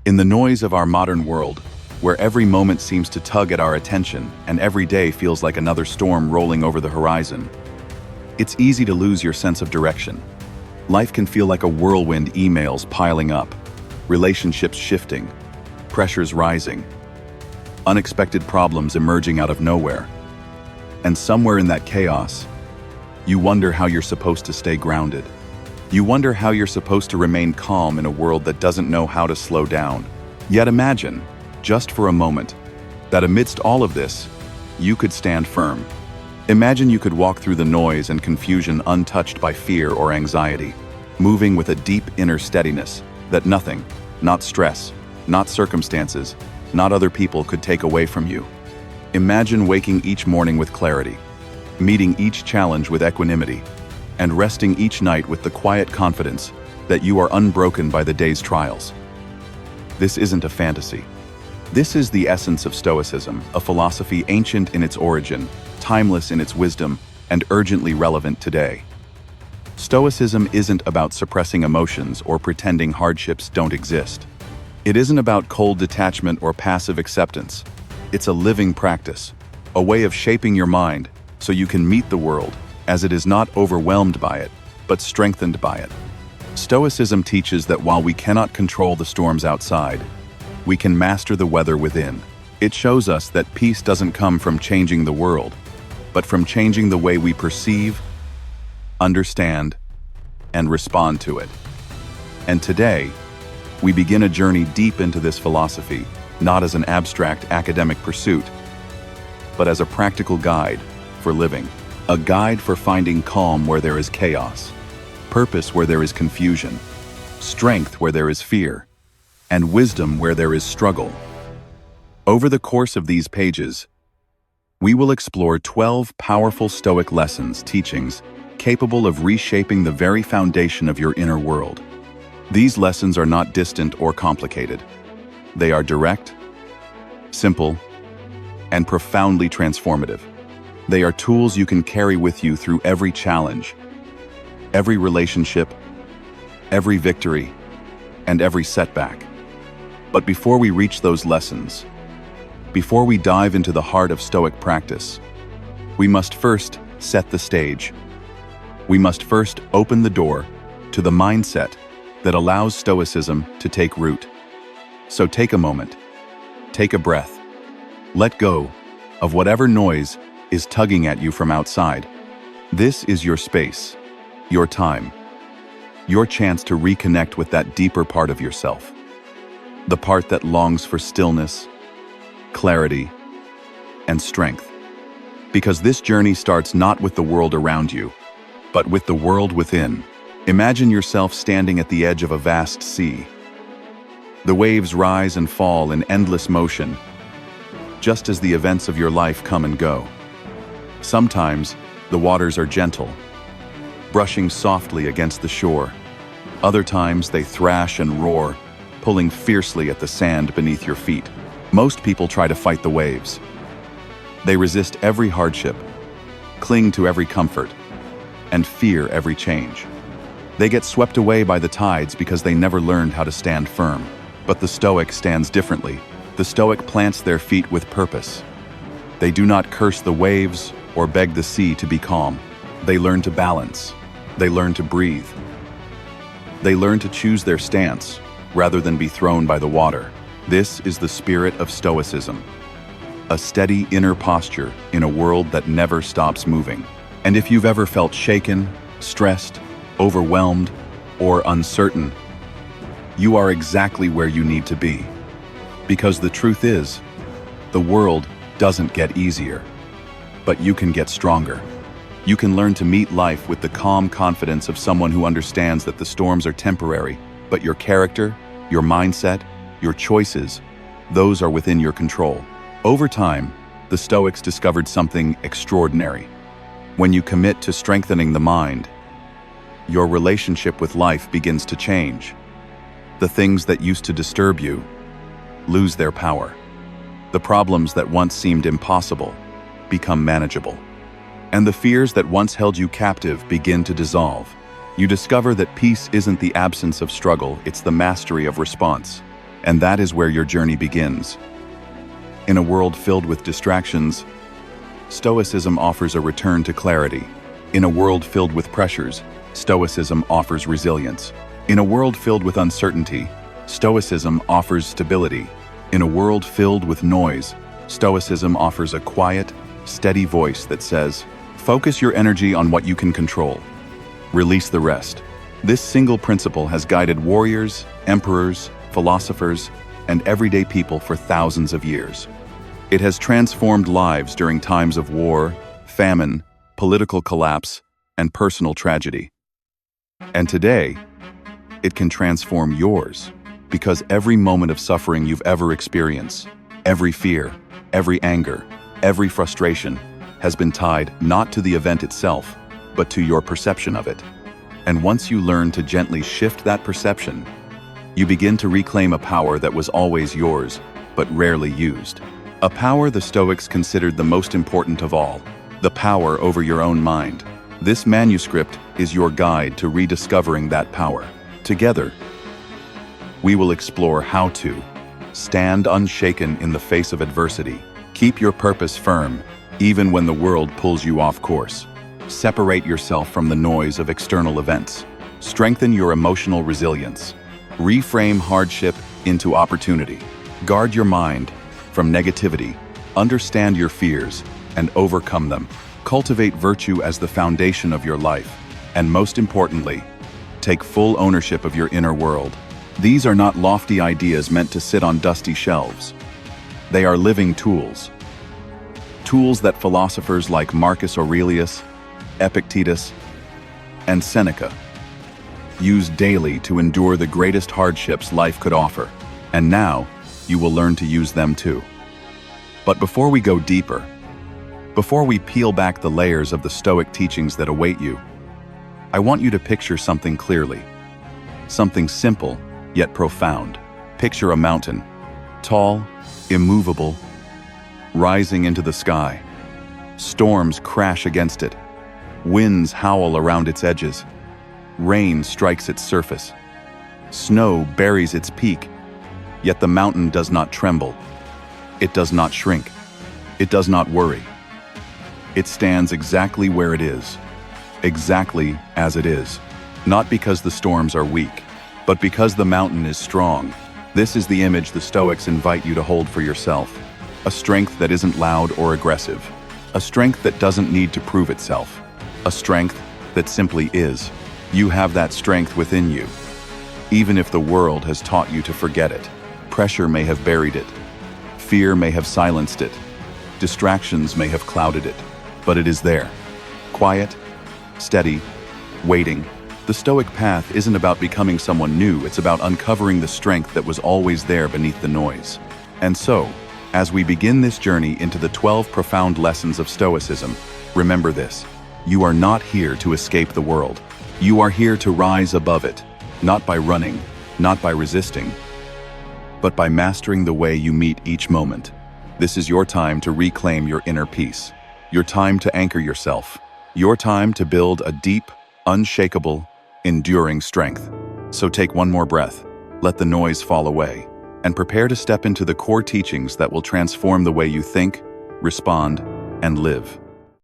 In the noise of our modern world, where every moment seems to tug at our attention and every day feels like another storm rolling over the horizon, it's easy to lose your sense of direction. Life can feel like a whirlwind, emails piling up, relationships shifting, pressures rising, unexpected problems emerging out of nowhere. And somewhere in that chaos, you wonder how you're supposed to stay grounded. You wonder how you're supposed to remain calm in a world that doesn't know how to slow down. Yet imagine, just for a moment, that amidst all of this, you could stand firm. Imagine you could walk through the noise and confusion untouched by fear or anxiety, moving with a deep inner steadiness that nothing, not stress, not circumstances, not other people could take away from you. Imagine waking each morning with clarity, meeting each challenge with equanimity, and resting each night with the quiet confidence that you are unbroken by the day's trials. This isn't a fantasy. This is the essence of Stoicism, a philosophy ancient in its origin, timeless in its wisdom, and urgently relevant today. Stoicism isn't about suppressing emotions or pretending hardships don't exist. It isn't about cold detachment or passive acceptance. It's a living practice, a way of shaping your mind so you can meet the world as it is not overwhelmed by it, but strengthened by it. Stoicism teaches that while we cannot control the storms outside, we can master the weather within. It shows us that peace doesn't come from changing the world, but from changing the way we perceive, understand, and respond to it. And today, we begin a journey deep into this philosophy, not as an abstract academic pursuit, but as a practical guide for living. A guide for finding calm where there is chaos, purpose where there is confusion, strength where there is fear, and wisdom where there is struggle. Over the course of these pages, we will explore 12 powerful Stoic lessons, teachings, capable of reshaping the very foundation of your inner world. These lessons are not distant or complicated. They are direct, simple, and profoundly transformative. They are tools you can carry with you through every challenge, every relationship, every victory, and every setback. But before we reach those lessons, before we dive into the heart of Stoic practice, we must first set the stage. We must first open the door to the mindset that allows Stoicism to take root. So take a moment, take a breath, let go of whatever noise is tugging at you from outside. This is your space, your time, your chance to reconnect with that deeper part of yourself, the part that longs for stillness, clarity, and strength. Because this journey starts not with the world around you, but with the world within. Imagine yourself standing at the edge of a vast sea. The waves rise and fall in endless motion, just as the events of your life come and go. Sometimes, the waters are gentle, brushing softly against the shore. Other times, they thrash and roar, pulling fiercely at the sand beneath your feet. Most people try to fight the waves. They resist every hardship, cling to every comfort, and fear every change. They get swept away by the tides because they never learned how to stand firm. But the Stoic stands differently. The Stoic plants their feet with purpose. They do not curse the waves or beg the sea to be calm. They learn to balance. They learn to breathe. They learn to choose their stance rather than be thrown by the water. This is the spirit of Stoicism, a steady inner posture in a world that never stops moving. And if you've ever felt shaken, stressed, overwhelmed, or uncertain, you are exactly where you need to be. Because the truth is, the world doesn't get easier, but you can get stronger. You can learn to meet life with the calm confidence of someone who understands that the storms are temporary, but your character, your mindset, your choices, those are within your control. Over time, the Stoics discovered something extraordinary. When you commit to strengthening the mind, your relationship with life begins to change. The things that used to disturb you lose their power. The problems that once seemed impossible become manageable. And the fears that once held you captive begin to dissolve. You discover that peace isn't the absence of struggle, it's the mastery of response. And that is where your journey begins. In a world filled with distractions, Stoicism offers a return to clarity. In a world filled with pressures, Stoicism offers resilience. In a world filled with uncertainty, Stoicism offers stability. In a world filled with noise, Stoicism offers a quiet, steady voice that says, "Focus your energy on what you can control. Release the rest." This single principle has guided warriors, emperors, philosophers, and everyday people for thousands of years. It has transformed lives during times of war, famine, political collapse, and personal tragedy. And today, it can transform yours, because every moment of suffering you've ever experienced, every fear, every anger, every frustration, has been tied not to the event itself, but to your perception of it. And once you learn to gently shift that perception, you begin to reclaim a power that was always yours, but rarely used. A power the Stoics considered the most important of all, the power over your own mind. This manuscript is your guide to rediscovering that power. Together, we will explore how to stand unshaken in the face of adversity, keep your purpose firm, even when the world pulls you off course. Separate yourself from the noise of external events. Strengthen your emotional resilience. Reframe hardship into opportunity. Guard your mind from negativity. Understand your fears and overcome them. Cultivate virtue as the foundation of your life. And most importantly, take full ownership of your inner world. These are not lofty ideas meant to sit on dusty shelves. They are living tools. Tools that philosophers like Marcus Aurelius, Epictetus, and Seneca used daily to endure the greatest hardships life could offer. And now, you will learn to use them too. But before we go deeper, before we peel back the layers of the Stoic teachings that await you, I want you to picture something clearly. Something simple, yet profound. Picture a mountain, tall, immovable, rising into the sky. Storms crash against it. Winds howl around its edges. Rain strikes its surface. Snow buries its peak. Yet the mountain does not tremble. It does not shrink. It does not worry. It stands exactly where it is, exactly as it is. Not because the storms are weak, but because the mountain is strong. This is the image the Stoics invite you to hold for yourself. A strength that isn't loud or aggressive. A strength that doesn't need to prove itself. A strength that simply is. You have that strength within you, even if the world has taught you to forget it. Pressure may have buried it. Fear may have silenced it. Distractions may have clouded it, but it is there. Quiet, steady, waiting. The Stoic path isn't about becoming someone new, it's about uncovering the strength that was always there beneath the noise. And so, as we begin this journey into the 12 profound lessons of Stoicism, remember this: you are not here to escape the world. You are here to rise above it, not by running, not by resisting, but by mastering the way you meet each moment. This is your time to reclaim your inner peace, your time to anchor yourself, your time to build a deep, unshakable, enduring strength. So take one more breath, let the noise fall away, and prepare to step into the core teachings that will transform the way you think, respond, and live.